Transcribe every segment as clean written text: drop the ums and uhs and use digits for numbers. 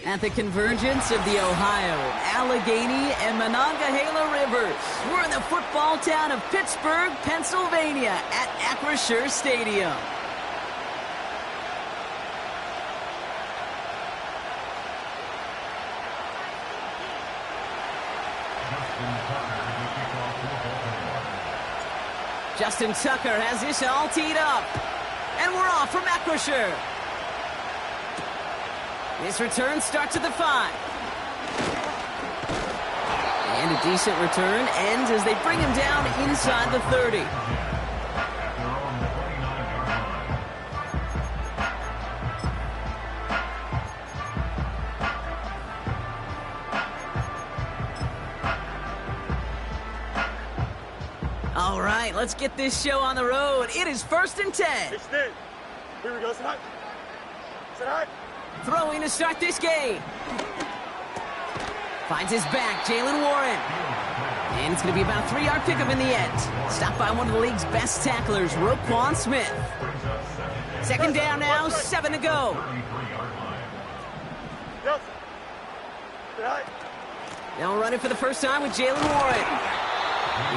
At the convergence of the Ohio, Allegheny, and Monongahela Rivers, we're in the football town of Pittsburgh, Pennsylvania at Acrisure Stadium. Justin Tucker has this all teed up. And we're off from Acrisure. This return starts at the 5. And a decent return ends as they bring him down inside the 30. All right, let's get this show on the road. It is 1st and 10. Here we go, set high. Set high. Throwing to start this game. Finds his back, Jalen Warren. And it's going to be about a 3-yard pickup in the end. Stopped by one of the league's best tacklers, Roquan Smith. 2nd down now, 7 to go. Now running for the first time with Jalen Warren.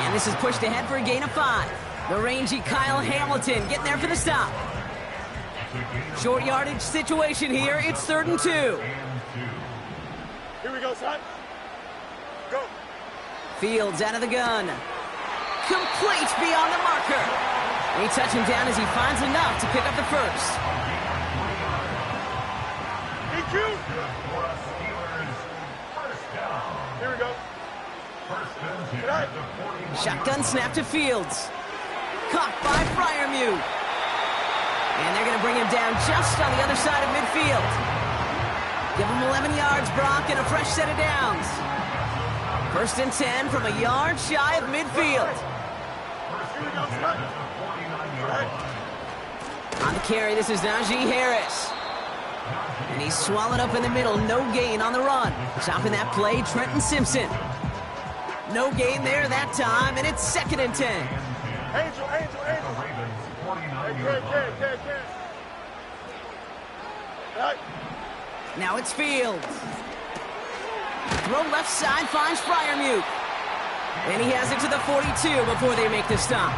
And this is pushed ahead for a gain of 5. The rangy Kyle Hamilton getting there for the stop. Short yardage situation here. It's 3rd and 2. Here we go, son. Go. Fields out of the gun. Complete beyond the marker. They touch him down as he finds enough to pick up the first. EQ. Here we go. Shotgun snap to Fields. Caught by Freiermuth. And they're going to bring him down just on the other side of midfield. Give him 11 yards, Brock, and a fresh set of downs. 1st and 10 from a yard shy of midfield. On the carry, this is Najee Harris. And he's swallowed up in the middle. No gain on the run. Stopping that play, Trenton Simpson. No gain there that time, and it's 2nd and 10. Angel. Hey, Now it's Fields. Throw left side finds Freiermuth. And he has it to the 42 before they make the stop.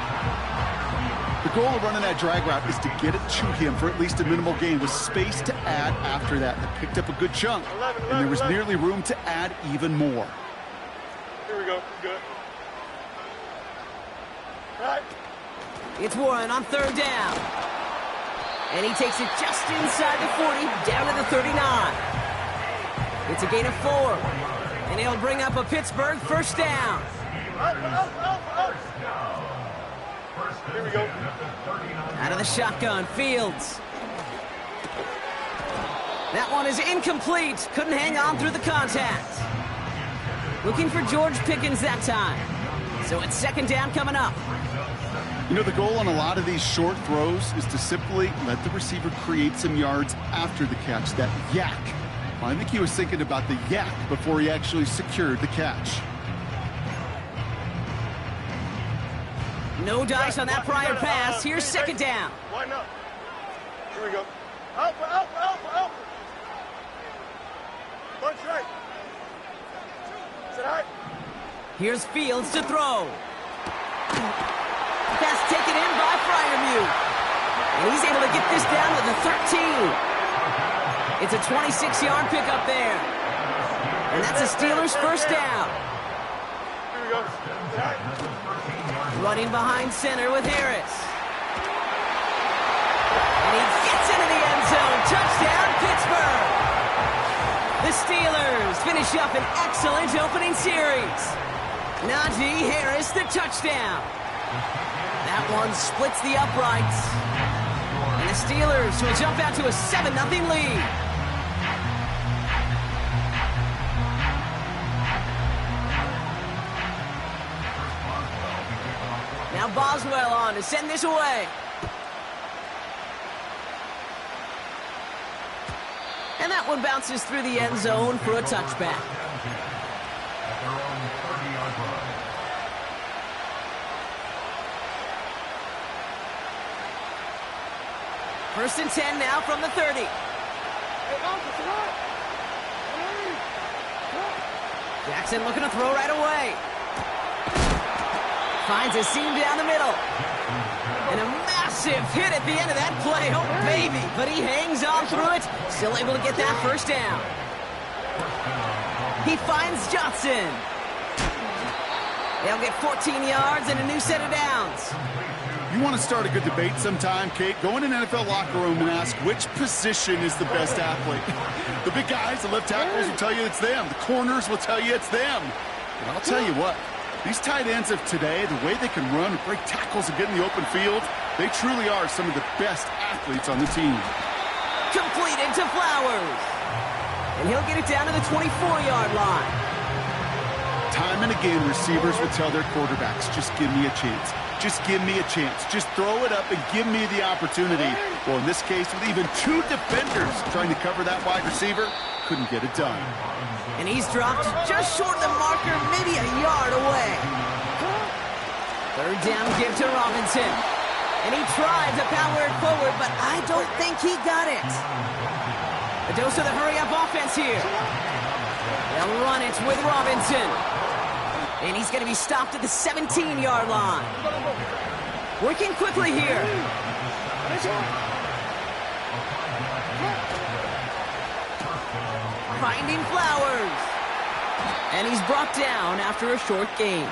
The goal of running that drag route is to get it to him for at least a minimal gain with space to add after that. They picked up a good chunk, and there was nearly room to add even more. here we go. Good. All right. It's Warren on 3rd down. And he takes it just inside the 40, down to the 39. It's a gain of 4. And he'll bring up a Pittsburgh 1st down. Here we go. Out of the shotgun, Fields. That one is incomplete. Couldn't hang on through the contact. Looking for George Pickens that time. So it's 2nd down coming up. You know, the goal on a lot of these short throws is to simply let the receiver create some yards after the catch, that yak. Well, I think he was thinking about the yak before he actually secured the catch. No dice on that prior pass. Here's 2nd down. Line up. Here we go. Alpha. Bunch right. Sit high. Here's Fields to throw. Pass taken in by Freiermuth. And he's able to get this down to the 13. It's a 26-yard pickup there. And that's a Steelers 1st down. Here we go. Sit high. Running behind center with Harris. And he gets into the end zone. Touchdown, Pittsburgh. The Steelers finish up an excellent opening series. Najee Harris, the touchdown. That one splits the uprights. And the Steelers will jump out to a 7-0 lead. Now Boswell on to send this away. And that one bounces through the end zone for a touchback. First and 10 now from the 30. Jackson looking to throw right away. Finds a seam down the middle. And a massive hit at the end of that play. Oh, baby. But he hangs on through it. Still able to get that first down. He finds Johnson. They'll get 14 yards and a new set of downs. You want to start a good debate sometime, Kate? Go in an NFL locker room and ask which position is the best athlete. The big guys, the left tackles will tell you it's them. The corners will tell you it's them. And I'll tell you what, these tight ends of today, the way they can run, break tackles, and get in the open field, they truly are some of the best athletes on the team. Completed to Flowers. And he'll get it down to the 24-yard line. Time and again, receivers will tell their quarterbacks, just give me a chance. Just give me a chance. Just throw it up and give me the opportunity. Well, in this case, with even two defenders trying to cover that wide receiver, couldn't get it done. And he's dropped just short of the marker, maybe a yard away. Third down give to Robinson. And he tried to power it forward, but I don't think he got it. A dose of the hurry-up offense here. They'll run it with Robinson. And he's going to be stopped at the 17-yard line. Working quickly here. Finding Flowers. And he's brought down after a short gain.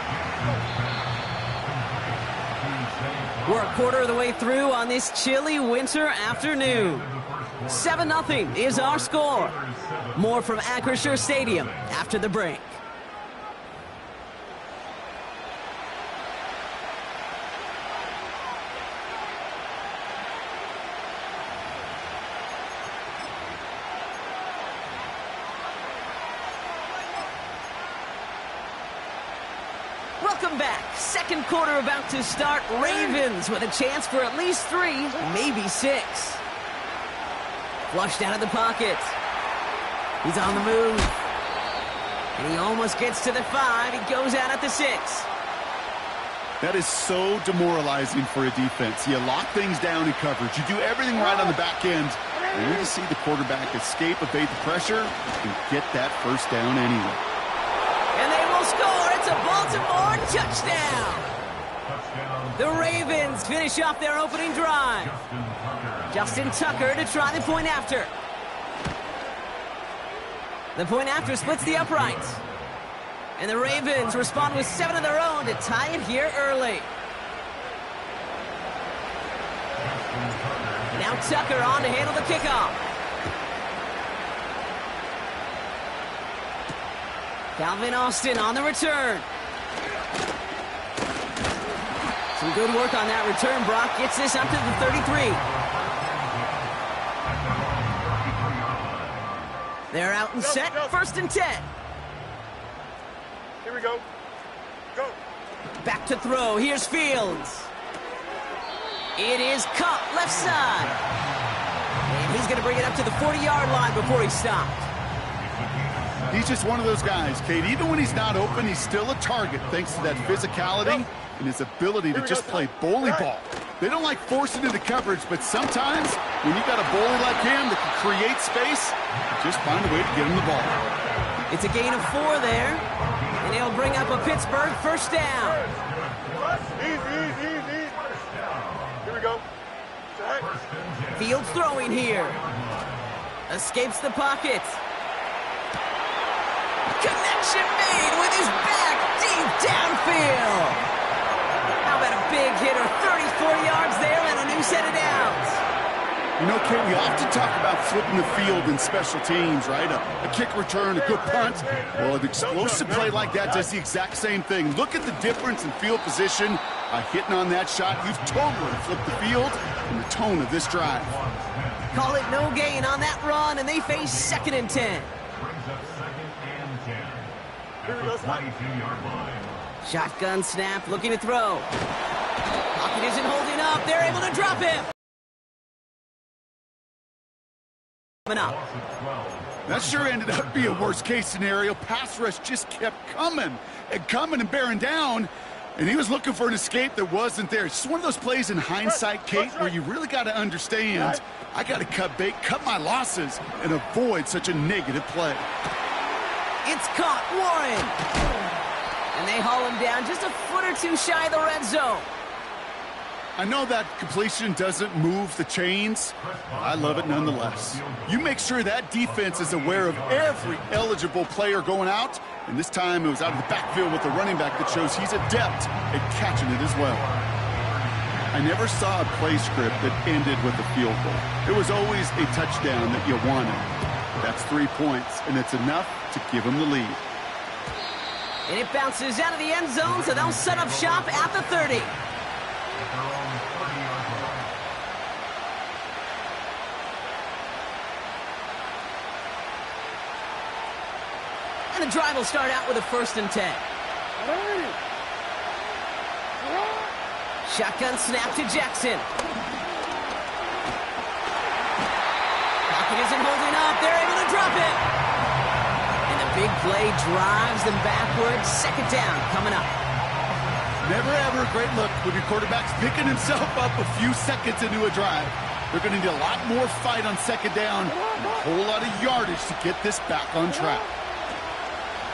We're a quarter of the way through on this chilly winter afternoon. 7-0 is our score. More from Acrisure Stadium after the break. Welcome back. Second quarter about to start. Ravens with a chance for at least 3, maybe 6. Flushed out of the pocket. He's on the move. And he almost gets to the 5. He goes out at the 6. That is so demoralizing for a defense. You lock things down in coverage. You do everything right on the back end. And you see the quarterback escape, evade the pressure, and get that first down anyway. And they will score. It's a Baltimore touchdown. The Ravens finish off their opening drive. Justin Tucker to try the point after. The point after splits the uprights. And the Ravens respond with 7 of their own to tie it here early. Now Tucker on to handle the kickoff. Calvin Austin on the return. Some good work on that return. Brock gets this up to the 33. They're out and set. First and 10. Here we go. Go. Back to throw. Here's Fields. It is caught left side. And he's going to bring it up to the 40-yard line before he's stopped. He's just one of those guys, Kate. Even when he's not open, he's still a target thanks to that physicality and his ability to just play bully ball. They don't like forcing into coverage, but sometimes when you got a bully like him that can create space, just find a way to get him the ball. It's a gain of 4 there, and it'll bring up a Pittsburgh first down. Easy. Here we go. Fields throwing here. Escapes the pocket. Connection made with his back deep downfield. How about a big hitter, 34 yards there and a new set of downs. You know, Kate, we often talk about flipping the field in special teams, right? A kick return, a good punt. Well, an explosive play like that does the exact same thing. Look at the difference in field position. By hitting on that shot, you've totally flipped the field and the tone of this drive. Call it no gain on that run, and they face 2nd and 10. Here we go. Shotgun snap, looking to throw. Pocket isn't holding up. They're able to drop him. Up. That sure ended up being a worst-case scenario. Pass rush just kept coming and bearing down, and he was looking for an escape that wasn't there. It's just one of those plays in hindsight, Kate, where you really got to understand, I got to cut bait, cut my losses, and avoid such a negative play. It's caught. Warren. And they haul him down just a foot or two shy of the red zone. I know that completion doesn't move the chains. I love it nonetheless. You make sure that defense is aware of every eligible player going out, and this time it was out of the backfield with a running back that shows he's adept at catching it as well. I never saw a play script that ended with a field goal. It was always a touchdown that you wanted. That's 3 points, and it's enough to give them the lead. And it bounces out of the end zone, so they'll set up shop at the 30. And the drive will start out with a 1st and 10. Shotgun snap to Jackson. Pocket isn't holding up. They're able to drop it. And the big play drives them backwards. 2nd down coming up. Never ever a great look when your quarterback's picking himself up a few seconds into a drive. They're going to need a lot more fight on 2nd down and a whole lot of yardage to get this back on track.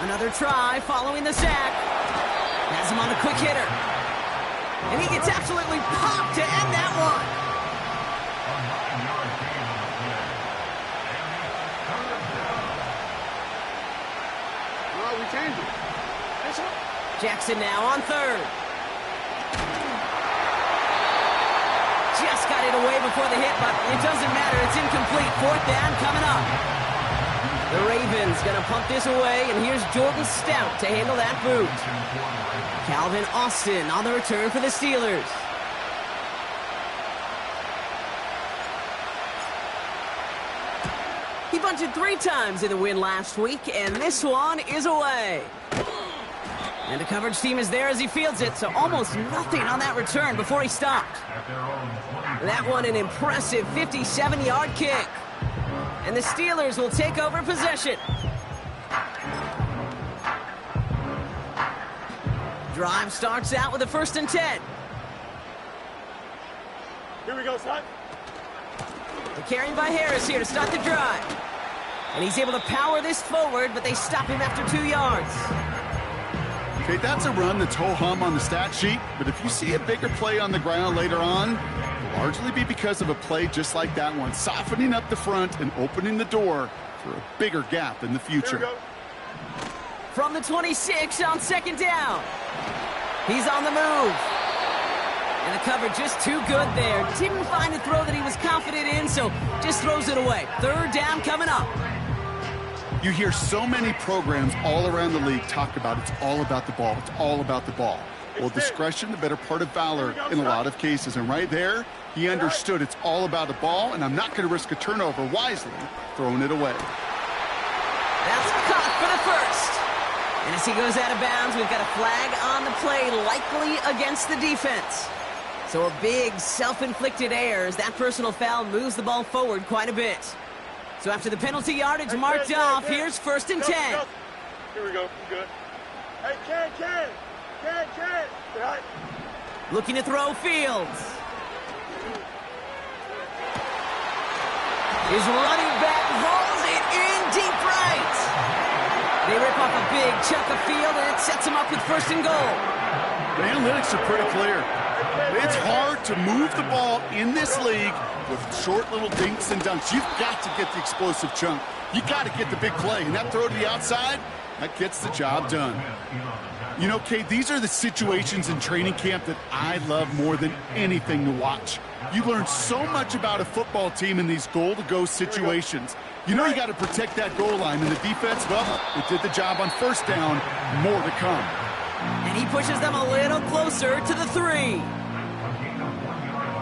Another try following the sack. Has him on a quick hitter. And he gets absolutely popped to end that one. Well, we changed it. Jackson now on 3rd. Just got it away before the hit, but it doesn't matter. It's incomplete. 4th down coming up. The Ravens going to pump this away, and here's Jordan Stout to handle that boot. Calvin Austin on the return for the Steelers. He bunted 3 times in the win last week, and this one is away. And the coverage team is there as he fields it, so almost nothing on that return before he stopped. That one an impressive 57-yard kick. And the Steelers will take over possession. Drive starts out with a 1st and 10. Here we go, son. The carry by Harris here to start the drive. And he's able to power this forward, but they stop him after 2 yards. Okay, that's a run that's ho-hum on the stat sheet, but if you see a bigger play on the ground later on, it'll largely be because of a play just like that one, softening up the front and opening the door for a bigger gap in the future. From the 26 on 2nd down. He's on the move. And the cover just too good there. Didn't find a throw that he was confident in, so just throws it away. 3rd down coming up. You hear so many programs all around the league talk about it's all about the ball. It's all about the ball. Well, discretion, the better part of valor in a lot of cases. And right there, he understood it's all about the ball, and I'm not going to risk a turnover, wisely throwing it away. That's caught for the 1st. And as he goes out of bounds, we've got a flag on the play, likely against the defense. So a big self-inflicted error as that personal foul moves the ball forward quite a bit. So after the penalty yardage marked off, here's 1st and 10. Here we go. Good. Hey, Ken. Say hi. Looking to throw Fields. His running back hauls it in deep right. They rip off a big chunk of field, and it sets him up with 1st and goal. The analytics are pretty clear. It's hard to move the ball in this league with short little dinks and dunks. You've got to get the explosive chunk. You got to get the big play. And that throw to the outside, that gets the job done. You know, Kate, these are the situations in training camp that I love more than anything to watch. You learn so much about a football team in these goal-to-go situations. You know you got to protect that goal line, and the defense, well, it did the job on 1st down. More to come. And he pushes them a little closer to the 3.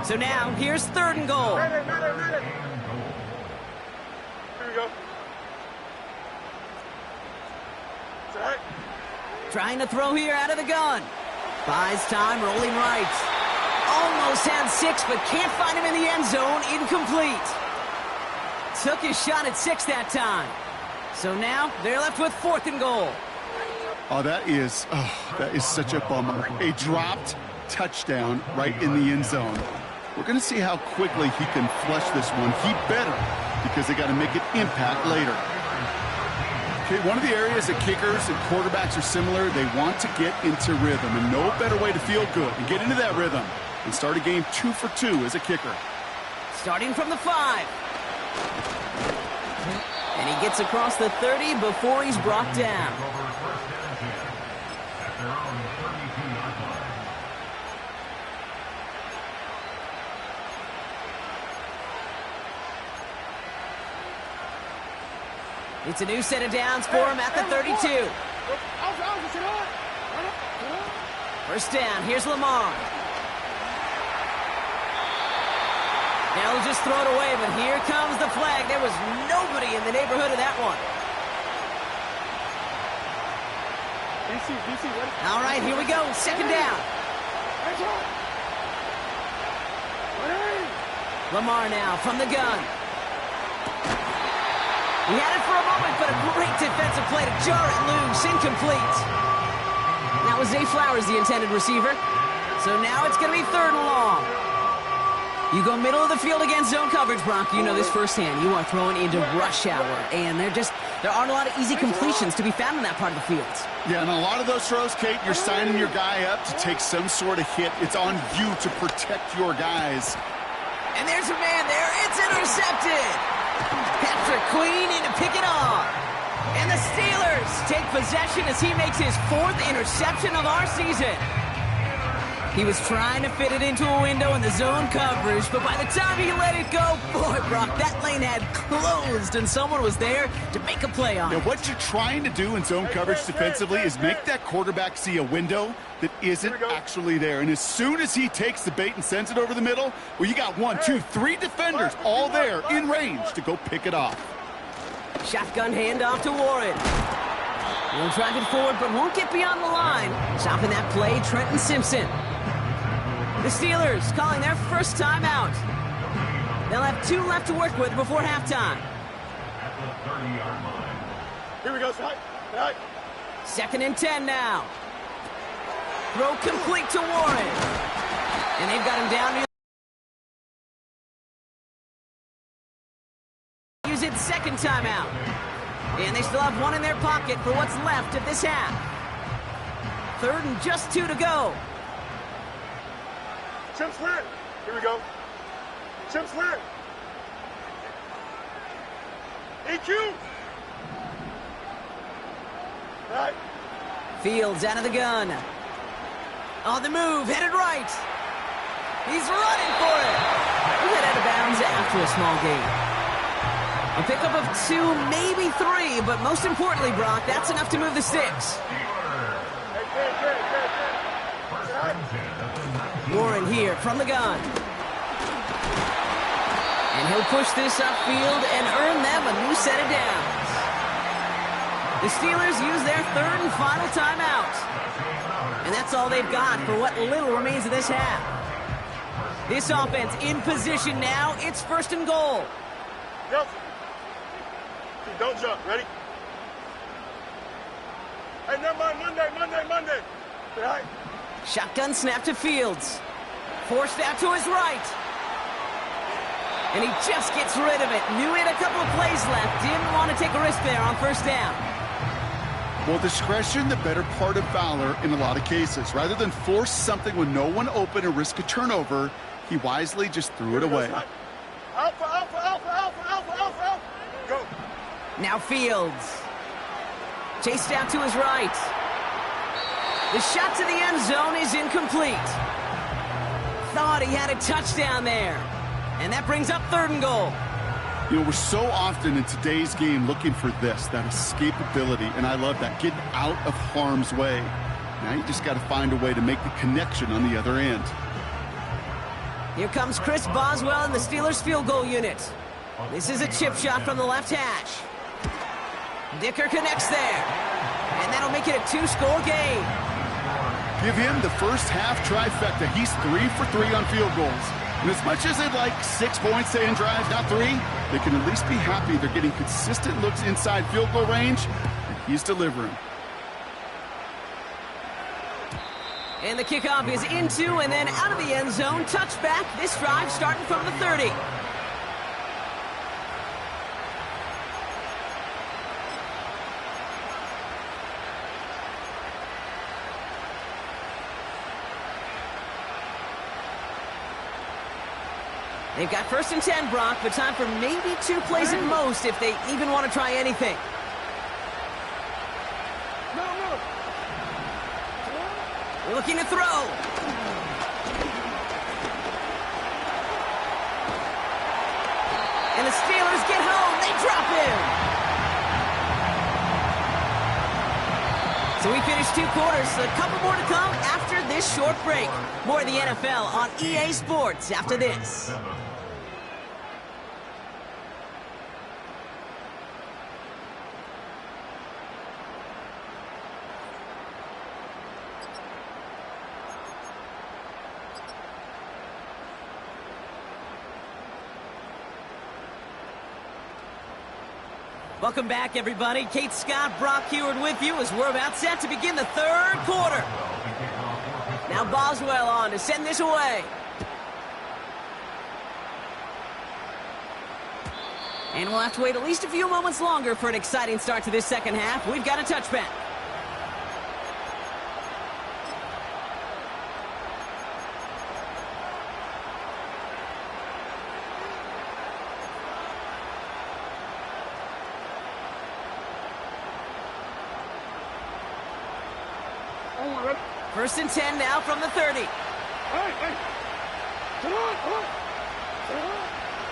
So now, here's 3rd and goal. Here we go. Say hi. Trying to throw here out of the gun. Buys time, rolling right. Almost had 6, but can't find him in the end zone. Incomplete. Took his shot at 6 that time. So now, they're left with 4th and goal. Oh, that is such a bummer. A dropped touchdown right in the end zone. We're going to see how quickly he can flush this one. He better, because they got to make an impact later. Okay, one of the areas that kickers and quarterbacks are similar, they want to get into rhythm, and no better way to feel good and get into that rhythm and start a game 2 for 2 as a kicker. Starting from the 5. And he gets across the 30 before he's brought down. It's a new set of downs for him at the 32. First down, here's Lamar. Now he'll just throw it away, but here comes the flag. There was nobody in the neighborhood of that one. All right, here we go. Second down. Lamar now from the gun. He had it for a moment, but a great defensive play to jar it loose. Incomplete. That was Zay Flowers, the intended receiver. So now it's going to be 3rd and long. You go middle of the field against zone coverage, Brock. You know this firsthand. You are throwing into rush hour, and there aren't a lot of easy completions to be found in that part of the field. Yeah, and a lot of those throws, Kate, you're signing your guy up to take some sort of hit. It's on you to protect your guys. And there's a man there. It's intercepted. Patrick Queen in to pick it off. And the Steelers take possession as he makes his 4th interception of our season. He was trying to fit it into a window in the zone coverage, but by the time he let it go, boy, Brock, that lane had closed, and someone was there to make a play on it. Now, what you're trying to do in zone coverage defensively is make that quarterback see a window that isn't actually there. And as soon as he takes the bait and sends it over the middle, well, you got 1, 2, 3 defenders all there in range to go pick it off. Shotgun handoff to Warren. He'll drive it forward, but won't get beyond the line. Stopping that play, Trenton Simpson. The Steelers calling their first timeout. They'll have 2 left to work with before halftime. Here we go, Scott. 2nd and 10 now. Throw complete to Warren. And they've got him down near. Use it 2nd timeout. And they still have 1 in their pocket for what's left of this half. 3rd and just 2 to go. Chip slant. Here we go. Chip slant. EQ. All right. Fields out of the gun. On the move, headed right. He's running for it. He got out of bounds after a small gain. A pickup of 2, maybe 3, but most importantly, Brock, that's enough to move the sticks. Warren here from the gun. And he'll push this upfield and earn them a new set of downs. The Steelers use their 3rd and final timeout. And that's all they've got for what little remains of this half. This offense in position now. It's 1st and goal. Yep. Don't jump. Ready? Hey, never mind. Monday. All right. Shotgun snap to Fields. Forced out to his right. And he just gets rid of it. Knew he had a couple of plays left. Didn't want to take a risk there on 1st down. Well, discretion, the better part of valor in a lot of cases. Rather than force something with no one open and risk a turnover, he wisely just threw it away. Alpha. Go. Now Fields. Chased out to his right. The shot to the end zone is incomplete. Thought he had a touchdown there. And that brings up 3rd and goal. You know, we're so often in today's game looking for this, that escapability, and I love that, getting out of harm's way. Now you just got to find a way to make the connection on the other end. Here comes Chris Boswell in the Steelers field goal unit. This is a chip shot from the left hash. Dicker connects there. And that'll make it a 2-score game. Give him the first half trifecta. He's 3 for 3 on field goals. And as much as they'd like 6 points to end drives, not 3, they can at least be happy they're getting consistent looks inside field goal range, and he's delivering. And the kickoff is into and then out of the end zone. Touchback. This drive starting from the 30. They've got 1st and 10, Brock, but time for maybe 2 plays at most if they even want to try anything. Looking to throw. And the Steelers get home. They drop him. So we finished 2 quarters. A couple more to come after this short break. More of the NFL on EA Sports after this. Welcome back, everybody. Kate Scott, Brock Huard with you as we're about set to begin the 3rd quarter. Now Boswell on to send this away. And we'll have to wait at least a few moments longer for an exciting start to this 2nd half. We've got a touchback. First and 10 now from the 30.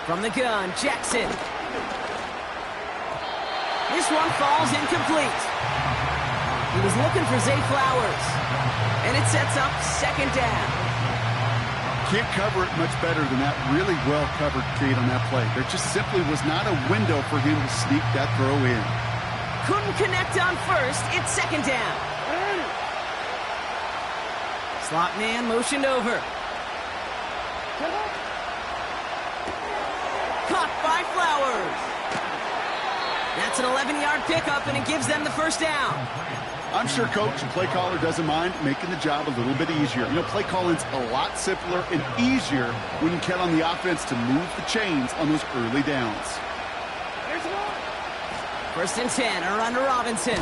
From the gun, Jackson. This one falls incomplete. He was looking for Zay Flowers. And it sets up 2nd down. Can't cover it much better than that. Really well covered, Kate, on that play. There just simply was not a window for him to sneak that throw in. Couldn't connect on 1st. It's 2nd down. Slot man motioned over. Caught by Flowers. That's an 11-yard pickup, and it gives them the 1st down. I'm sure coach and play caller doesn't mind making the job a little bit easier. You know, play calling's a lot simpler and easier when you count on the offense to move the chains on those early downs. 1st and 10, a run to Robinson.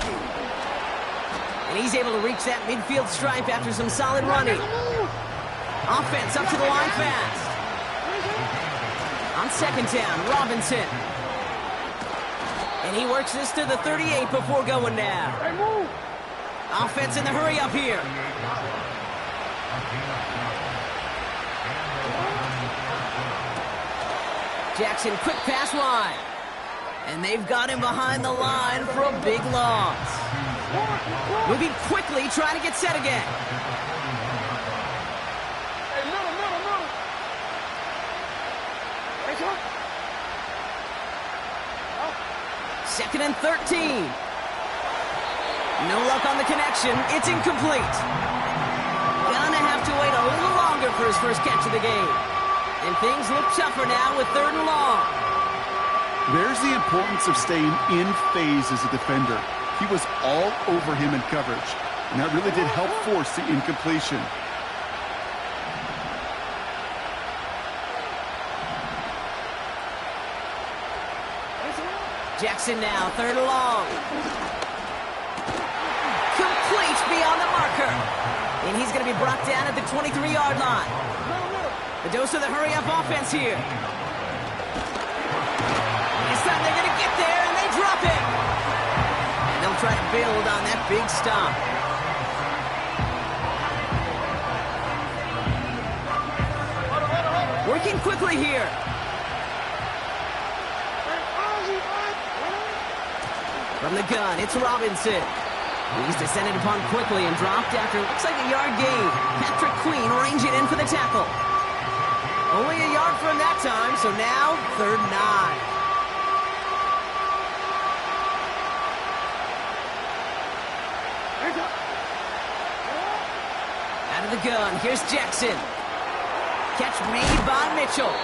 And he's able to reach that midfield stripe after some solid running. Offense up to the line fast. On 2nd down, Robinson. And he works this to the 38 before going down. Offense in the hurry up here. Jackson, quick pass wide. And they've got him behind the line for a big loss. Moving quickly, trying to get set again. Second and 13. No luck on the connection. It's incomplete. Gonna have to wait a little longer for his first catch of the game. And things look tougher now with 3rd and long. There's the importance of staying in phase as a defender. He was all over him in coverage, and that really did help force the incompletion. Jackson now, 3rd and long. Complete beyond the marker. And he's going to be brought down at the 23-yard line. The dose of the hurry-up offense here. This time they're going to get there, and they drop it. And they'll try to build on that big stop. Working quickly here. From the gun, it's Robinson. He's descended upon quickly and dropped after looks like a yard gain. Patrick Queen ranging in for the tackle. Only a yard from that time, so now 3rd and 9. Out of the gun, here's Jackson. Catch made by Mitchell.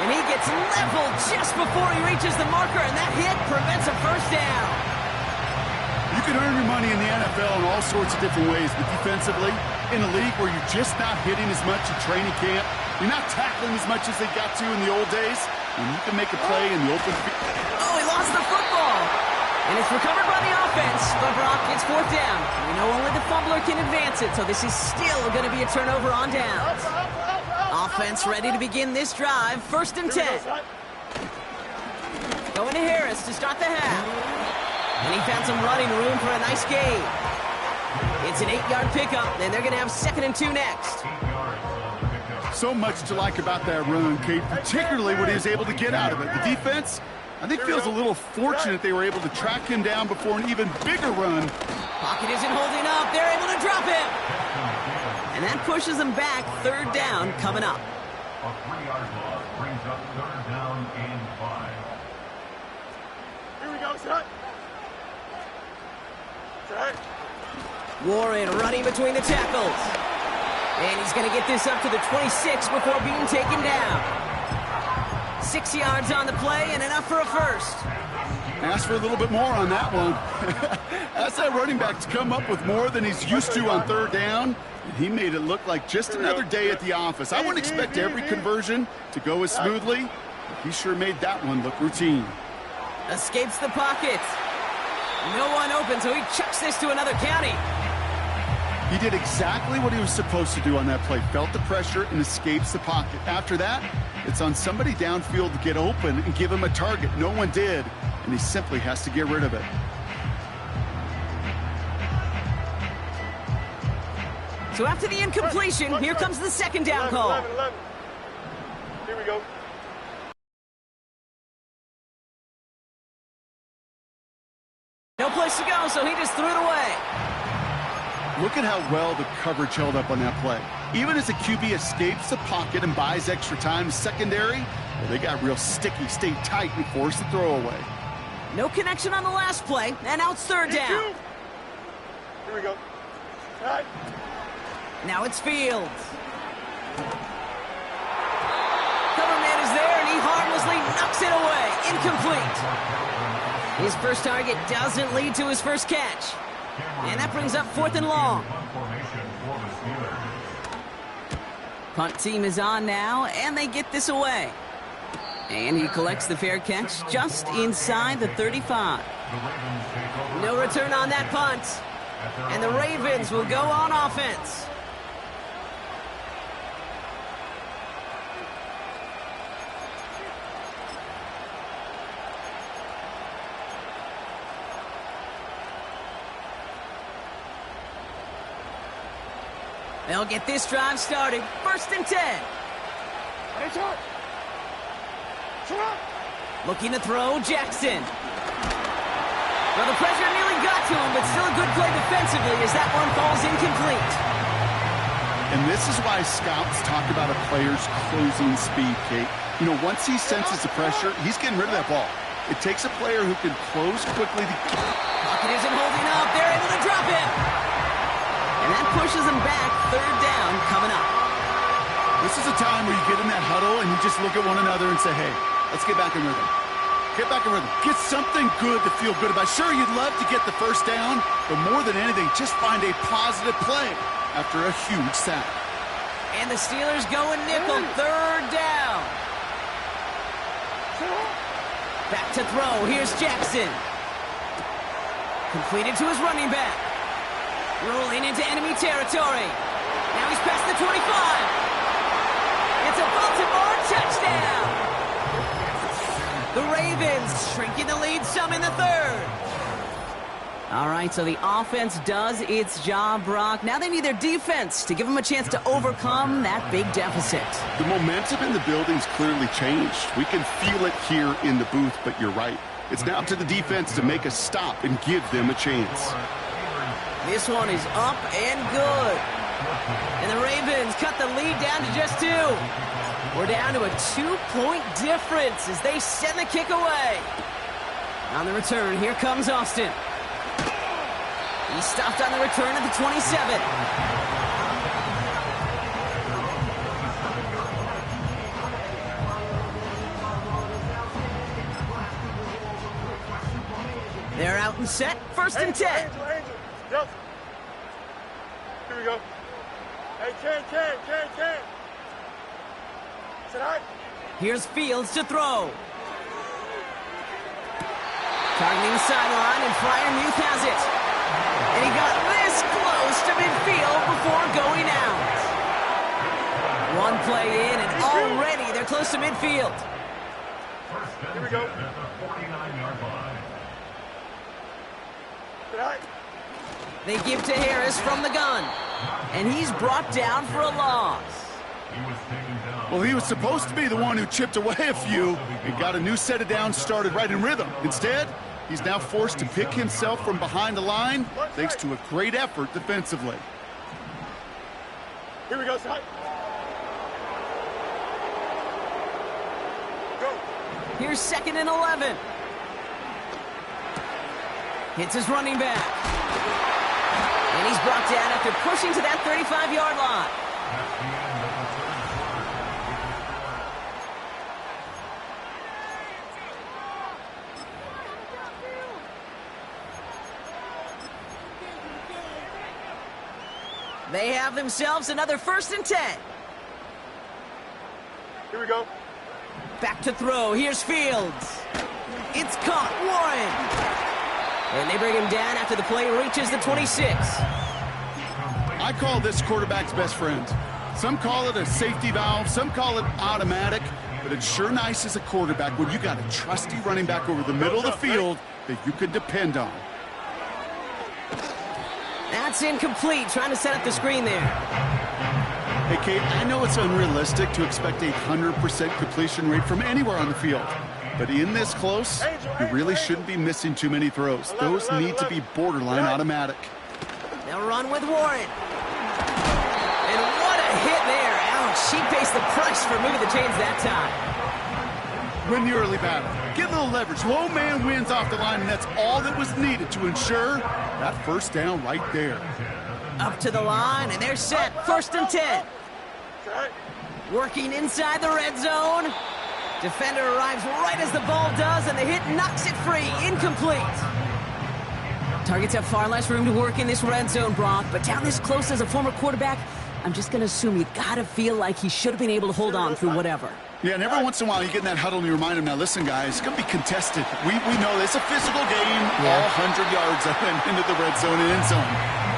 And he gets leveled just before he reaches the marker, and that hit prevents a 1st down. You can earn your money in the NFL in all sorts of different ways, but defensively, in a league where you're just not hitting as much at training camp, you're not tackling as much as they got to in the old days, and you can make a play in the open field. Oh, he lost the football. And it's recovered by the offense, but Brock gets 4th down. We know only the fumbler can advance it, so this is still going to be a turnover on downs. Offense ready to begin this drive. 1st and 10. Going to Harris to start the half. And he found some running room for a nice gain. It's an 8-yard pickup, and they're going to have 2nd and 2 next. So much to like about that run, Kate, particularly what he was able to get out of it. The defense, I think, feels a little fortunate they were able to track him down before an even bigger run. Pocket isn't holding up. They're able to drop him. And that pushes them back. 3rd down coming up. A 3-yard loss brings up 3rd down and 5. Here we go, set. Set. Warren running between the tackles. And he's going to get this up to the 26 before being taken down. 6 yards on the play and enough for a first. Ask for a little bit more on that one. Ask that running back to come up with more than he's used to on 3rd down. And he made it look like just another day at the office. I wouldn't expect every conversion to go as smoothly, but he sure made that one look routine. Escapes the pocket. No one open, so he chucks this to another county. He did exactly what he was supposed to do on that play. Felt the pressure and escapes the pocket. After that, it's on somebody downfield to get open and give him a target. No one did, and he simply has to get rid of it. So after the incompletion, here comes the 2nd down call. 11. Here we go. No place to go, so he just threw it away. Look at how well the coverage held up on that play. Even as the QB escapes the pocket and buys extra time, secondary, well, they got real sticky, stayed tight, and forced the throw away. No connection on the last play, and now it's 3rd down. Here we go. Set. Now it's Fields. Coverman is there, and he harmlessly knocks it away. Incomplete. His first target doesn't lead to his first catch. And that brings up 4th and long. Punt team is on now, and they get this away. And he collects the fair catch just inside the 35. No return on that punt. And the Ravens will go on offense. They'll get this drive started. 1st and 10. Looking to throw, Jackson. Well, the pressure nearly got to him, but still a good play defensively as that one falls incomplete. And this is why scouts talk about a player's closing speed, Kate. You know, once he senses the pressure, he's getting rid of that ball. It takes a player who can close quickly. Pocket isn't holding up. They're able to drop him. And that pushes him back. 3rd down coming up. This is a time where you get in that huddle and you just look at one another and say, hey, let's get back in rhythm. Get back in rhythm. Get something good to feel good about. Sure, you'd love to get the first down, but more than anything, just find a positive play after a huge sack. And the Steelers go in nickel. 3rd down. Back to throw. Here's Jackson. Completed to his running back. Rolling into enemy territory. Now he's past the 25. It's a Baltimore touchdown. The Ravens shrinking the lead some in the 3rd. All right, so the offense does its job, Brock. Now they need their defense to give them a chance to overcome that big deficit. The momentum in the building's clearly changed. We can feel it here in the booth, but you're right. It's now up to the defense to make a stop and give them a chance. This one is up and good. And the Ravens cut the lead down to just 2. We're down to a 2-point difference as they send the kick away. On the return, here comes Austin. He stopped on the return at the 27. They're out and set. 1st and 10. Yep. Here we go. Hey, Ken. Sit high. Here's Fields to throw. Targeting the sideline, and Freiermuth has it. And he got this close to midfield before going out. One play in, and already they're close to midfield. Here we go. At the 49-yard line. They give to Harris from the gun, and he's brought down for a loss. He was taken down. Well, he was supposed to be the one who chipped away a few and got a new set of downs started right in rhythm. Instead, he's now forced to pick himself from behind the line thanks to a great effort defensively. Here we go, son. Go. Here's 2nd and 11. Hits his running back. And he's brought down after pushing to that 35-yard line. That's the end of the They have themselves another 1st and 10. Here we go. Back to throw. Here's Fields. It's caught. Warren. And they bring him down after the play reaches the 26. I call this quarterback's best friend. Some call it a safety valve, some call it automatic, but it's sure nice as a quarterback when you got a trusty running back over the middle of the field that you can depend on. That's incomplete. Trying to set up the screen there. Hey, Kate, I know it's unrealistic to expect a 100% completion rate from anywhere on the field, but in this close, you really shouldn't be missing too many throws. Those need to be borderline automatic. They'll run with Warren. And what a hit there. Ouch, she pays the price for moving the chains that time. Win the early battle. Get a little leverage. Low man wins off the line, and that's all that was needed to ensure that first down right there. Up to the line, and they're set. 1st and 10. Working inside the red zone. Defender arrives right as the ball does, and the hit knocks it free. Incomplete. Targets have far less room to work in this red zone, Brock, but down this close as a former quarterback, I'm just going to assume you got to feel like he should have been able to hold on through whatever. Yeah, and every once in a while you get in that huddle and you remind him, now listen, guys, it's going to be contested. We know it's a physical game, all 100 yards into the red zone and end zone.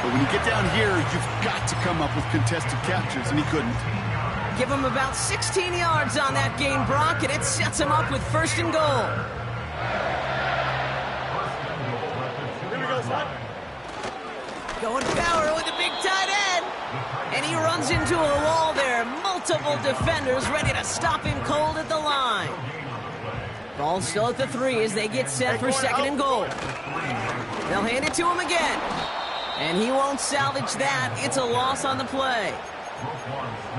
But when you get down here, you've got to come up with contested catches, and he couldn't. Give him about 16 yards on that game, Brock, and it sets him up with 1st and goal. Here we go, son. Going power with the big tight end. And he runs into a wall there. Multiple defenders ready to stop him cold at the line. Ball still at the 3 as they get set for 2nd and goal. They'll hand it to him again. And he won't salvage that. It's a loss on the play.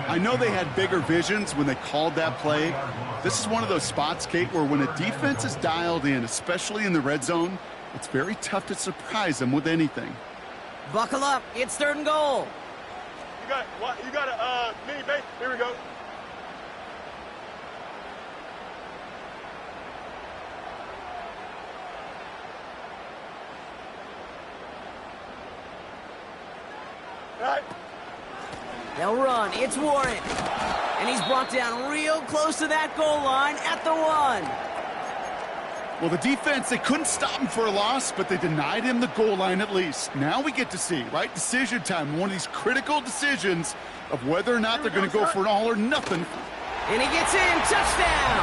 I know they had bigger visions when they called that play. This is one of those spots, Kate, where when a defense is dialed in, especially in the red zone, it's very tough to surprise them with anything. Buckle up. It's 3rd and goal. You got a mini base. Here we go. All right. They'll run. It's Warren. And he's brought down real close to that goal line at the 1. Well, the defense, they couldn't stop him for a loss, but they denied him the goal line at least. Now we get to see, right? Decision time, one of these critical decisions of whether or not they're going to go for an all or nothing. And he gets in. Touchdown.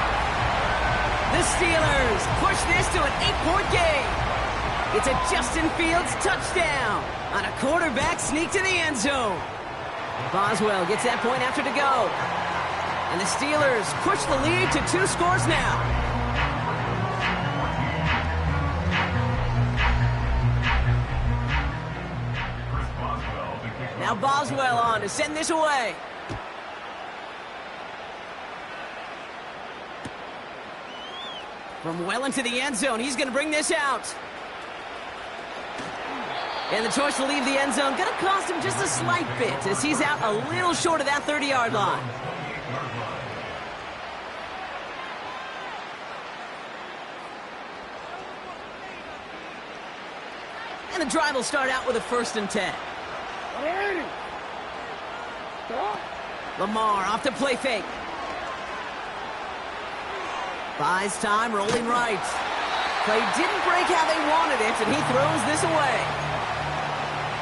The Steelers push this to an 8-point game. It's a Justin Fields touchdown on a quarterback sneak to the end zone. Boswell gets that point after to go. And the Steelers push the lead to 2 scores now. Now Boswell on to send this away. From well into the end zone, he's going to bring this out. And the choice to leave the end zone going to cost him just a slight bit as he's out a little short of that 30-yard line. And the drive will start out with a 1st and 10. Lamar off the play fake. Buys time, rolling right. Play didn't break how they wanted it, and he throws this away.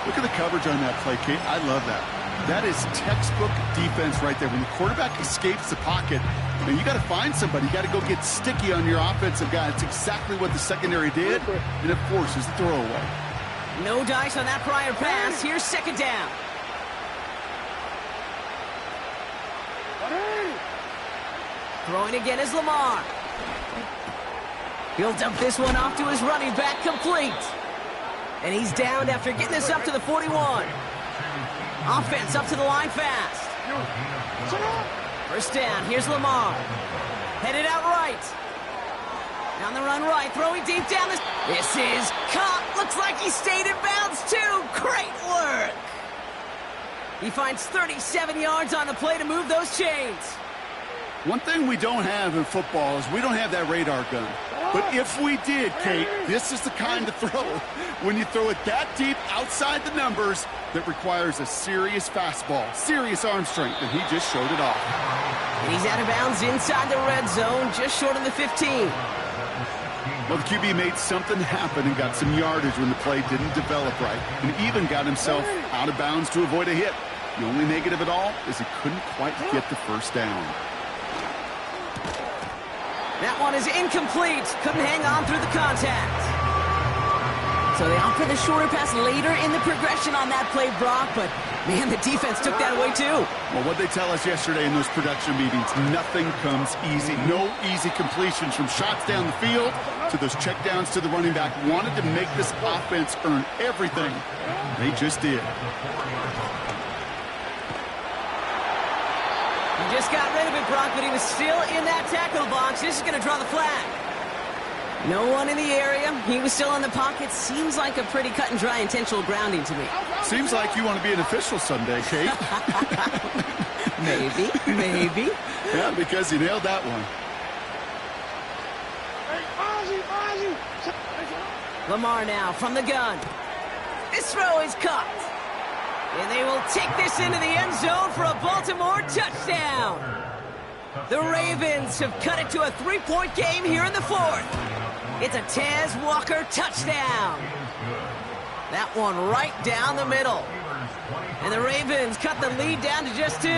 Look at the coverage on that play, Kate. I love that. That is textbook defense right there. When the quarterback escapes the pocket, and you got to find somebody. You got to go get sticky on your offensive guy. It's exactly what the secondary did, and it forces the throwaway. No dice on that prior pass. Here's second down. Throwing again is Lamar. He'll dump this one off to his running back, complete. And he's downed after getting this up to the 41. Offense up to the line fast. First down, here's Lamar. Headed out right. Down the run right, throwing deep down. This is caught. Looks like he stayed in bounds too. Great work. He finds 37 yards on the play to move those chains. One thing we don't have in football is we don't have that radar gun. But if we did, Kate, this is the kind of throw, when you throw it that deep outside the numbers, that requires a serious fastball, serious arm strength, and he just showed it off. And he's out of bounds inside the red zone, just short of the 15. Well, the QB made something happen and got some yardage when the play didn't develop right, and even got himself out of bounds to avoid a hit. The only negative at all is he couldn't quite get the first down. That one is incomplete. Couldn't hang on through the contact. So they opt for the shorter pass later in the progression on that play, Brock, but man, the defense took that away too. Well, what they tell us yesterday in those production meetings, nothing comes easy. No easy completions from shots down the field to those checkdowns to the running back. Wanted to make this offense earn everything. They just did. He just got rid of it, Brock, but he was still in that tackle box. This is going to draw the flag. No one in the area. He was still in the pocket. Seems like a pretty cut and dry intentional grounding to me. Seems like you want to be an official someday, Kate. Maybe. Yeah, because you nailed that one. Lamar now from the gun. This throw is caught. And they will take this into the end zone for a Baltimore touchdown. The Ravens have cut it to a 3-point game here in the fourth. It's a Tez Walker touchdown. That one right down the middle. And the Ravens cut the lead down to just 2.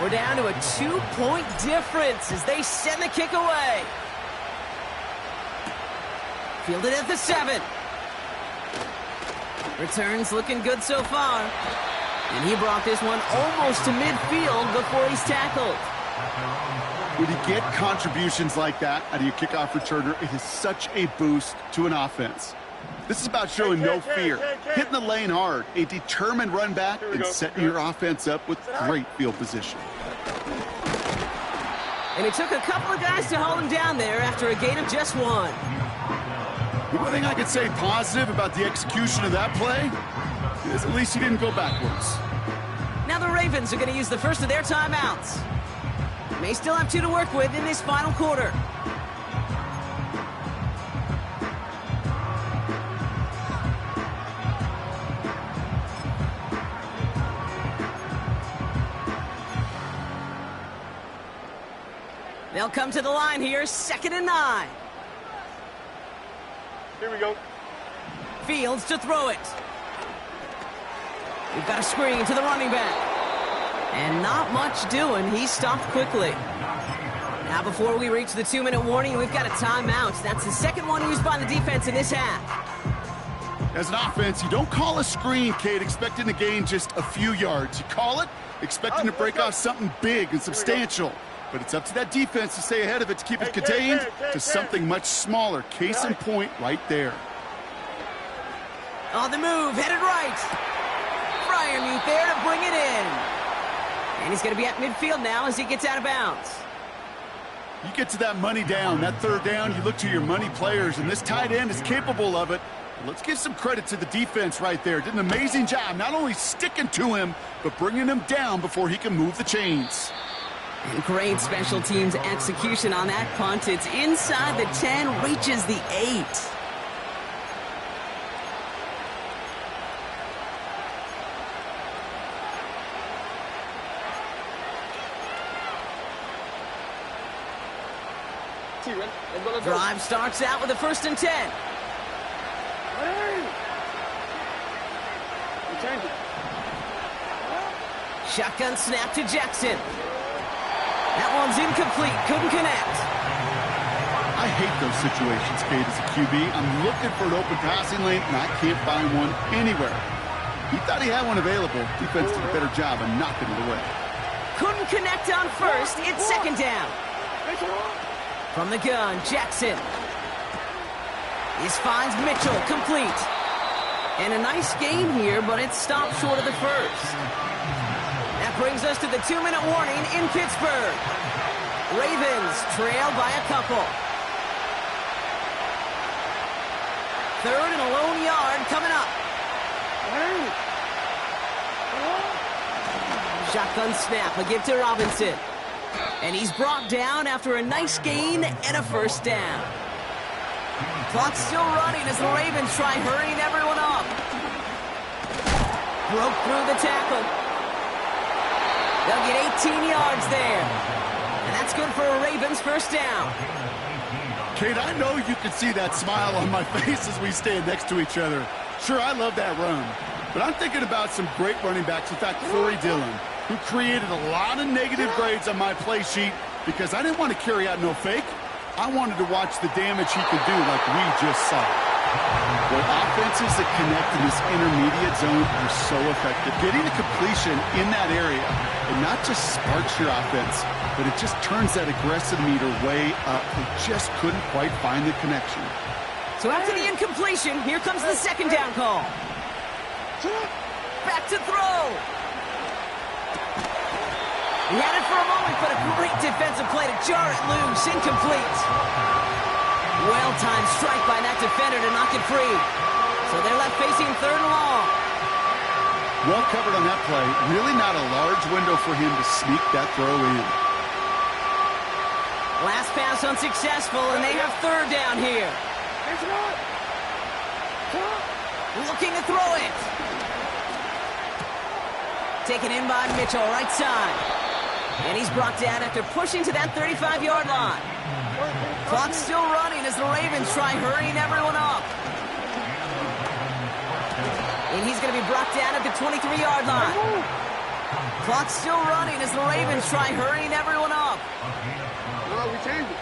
We're down to a 2-point difference as they send the kick away. Fielded at the 7. Returns looking good so far. And he brought this one almost to midfield before he's tackled. When you get contributions like that out of your kickoff returner, it is such a boost to an offense. This is about showing no fear, hitting the lane hard, a determined run back, and setting your offense up with great field position. And it took a couple of guys to hold him down there after a gain of just 1. The one thing I could say positive about the execution of that play is at least he didn't go backwards. Now the Ravens are going to use the first of their timeouts. May still have 2 to work with in this final quarter. They'll come to the line here, 2nd and 9. Here we go. Fields to throw it. We've got a screen to the running back. And not much doing. He stopped quickly. Now before we reach the 2-minute warning, we've got a timeout. That's the second one used by the defense in this half. As an offense, you don't call a screen, Kate, expecting to gain just a few yards. You call it expecting to break off something big and substantial. But it's up to that defense to stay ahead of it to keep it contained to something much smaller. Case in point right there. On the move, headed right. Freiermuth there to bring it in. And he's going to be at midfield now as he gets out of bounds. You get to that money down, that 3rd down, you look to your money players, and this tight end is capable of it. Let's give some credit to the defense right there. Did an amazing job not only sticking to him, but bringing him down before he can move the chains. And great special teams execution on that punt. It's inside the 10, reaches the 8. T, ready? Let's go, let's go. Drive starts out with a 1st and 10. Hey! We change it. Shotgun snap to Jackson. That one's incomplete. Couldn't connect. I hate those situations, Kate, as a QB. I'm looking for an open passing lane, and I can't find one anywhere. He thought he had one available. Defense did a better job of knocking it away. Couldn't connect on 1st. It's 2nd down. From the gun, Jackson. This finds Mitchell, complete. And a nice gain here, but it stopped short of the 1st. That brings us to the 2-minute warning in Pittsburgh. Ravens trail by a couple. 3rd and a lone yard coming up. Shotgun snap, a give to Robinson. And he's brought down after a nice gain and a 1st down. Clock's still running as the Ravens try hurrying everyone up. Broke through the tackle. They'll get 18 yards there. And that's good for a Ravens 1st down. Kate, I know you can see that smile on my face as we stand next to each other. Sure, I love that run. But I'm thinking about some great running backs. In fact, Corey Dillon, who created a lot of negative grades on my play sheet because I didn't want to carry out no fake. I wanted to watch the damage he could do like we just saw. Well, offenses that connect in this intermediate zone are so effective. Getting a completion in that area, it not just sparks your offense, but it just turns that aggressive meter way up. They just couldn't quite find the connection. So after the incompletion, here comes the 2nd down call. Back to throw. He had it for a moment, but a great defensive play to jar it loose. Incomplete. Well-timed strike by that defender to knock it free. So they're left facing 3rd and long. Well covered on that play. Really not a large window for him to sneak that throw in. Last pass unsuccessful, and they have 3rd down here. Looking to throw it. Taken in by Mitchell, right side. And he's brought down after pushing to that 35-yard line. Clock's still running as the Ravens try hurrying everyone up. And he's going to be brought down at the 23-yard line. Clock's still running as the Ravens try hurrying everyone up. No, we changed it.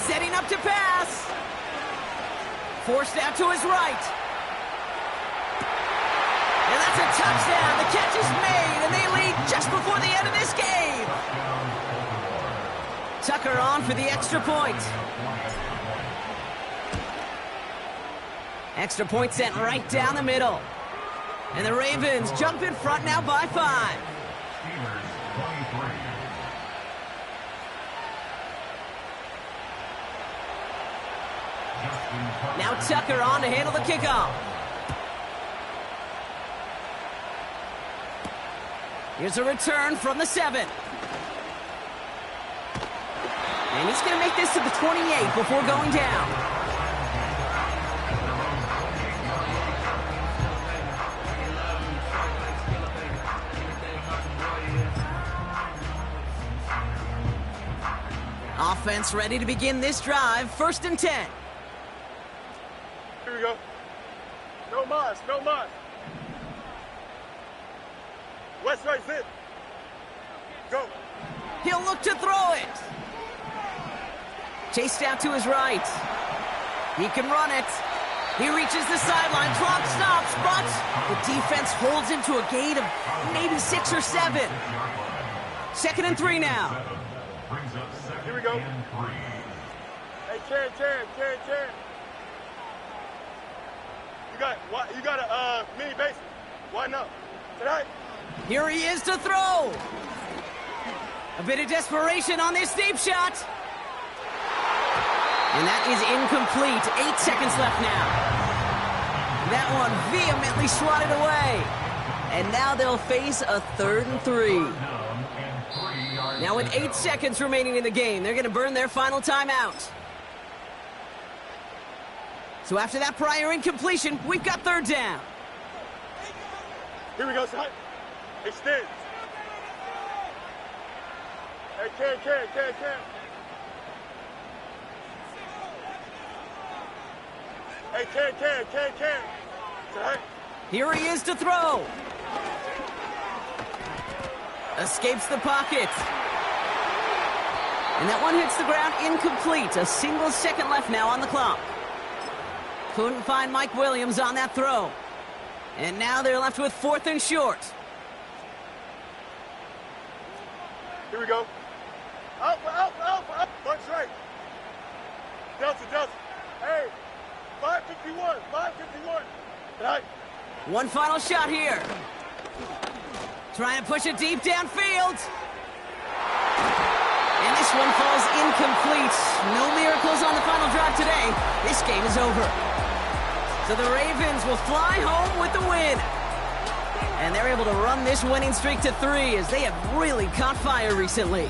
Setting up to pass. Forced out to his right. And that's a touchdown. The catch is made, and they lead just before the end of this game. Tucker on for the extra point. Extra point sent right down the middle. And the Ravens jump in front now by 5. Steelers 23. Now Tucker on to handle the kickoff. Here's a return from the 7. And he's going to make this to the 28 before going down. Offense ready to begin this drive. 1st and 10. Here we go. No mas, no mas. West right zip. Go. He'll look to throw it. Chased out to his right. He can run it. He reaches the sideline. Clock stops, but the defense holds him to a gain of maybe 6 or 7. 2nd and 3 now. Here we go. Hey, Ken. You got a mini base. Why not? Tonight. Here he is to throw. A bit of desperation on this deep shot. And that is incomplete. 8 seconds left now. That one vehemently swatted away. And now they'll face a 3rd and 3. Now with 8 seconds remaining in the game, they're going to burn their final timeout. So after that prior incompletion, we've got 3rd down. Here we go, son. Extend. Hey, Ken. Hey, Ken. Right. Here he is to throw. Escapes the pocket. And that one hits the ground incomplete. A single second left now on the clock. Couldn't find Mike Williams on that throw. And now they're left with 4th and short. Here we go. Out. Punch right. Delta. Hey, 551. Right. One final shot here. Trying to push it deep downfield. And this one falls incomplete. No miracles on the final drive today. This game is over. So the Ravens will fly home with the win. And they're able to run this winning streak to 3 as they have really caught fire recently.